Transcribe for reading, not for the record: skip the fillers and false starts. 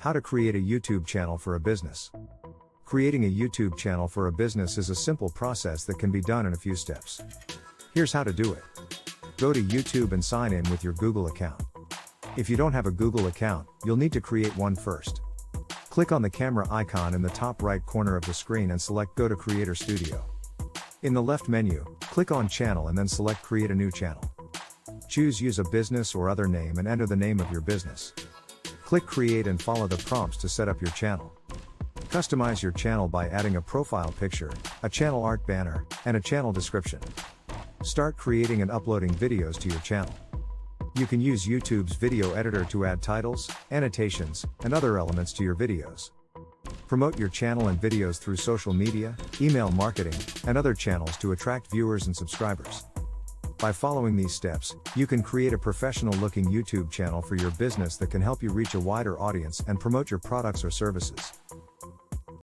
How to create a YouTube channel for a business. Creating a YouTube channel for a business is a simple process that can be done in a few steps. Here's how to do it. Go to YouTube and sign in with your Google account. If you don't have a Google account, you'll need to create one first. Click on the camera icon in the top right corner of the screen and select Go to Creator Studio. In the left menu, click on Channel and then select Create a new channel. Choose Use a business or other name and enter the name of your business. Click Create and follow the prompts to set up your channel. Customize your channel by adding a profile picture, a channel art banner, and a channel description. Start creating and uploading videos to your channel. You can use YouTube's video editor to add titles, annotations, and other elements to your videos. Promote your channel and videos through social media, email marketing, and other channels to attract viewers and subscribers. By following these steps, you can create a professional-looking YouTube channel for your business that can help you reach a wider audience and promote your products or services.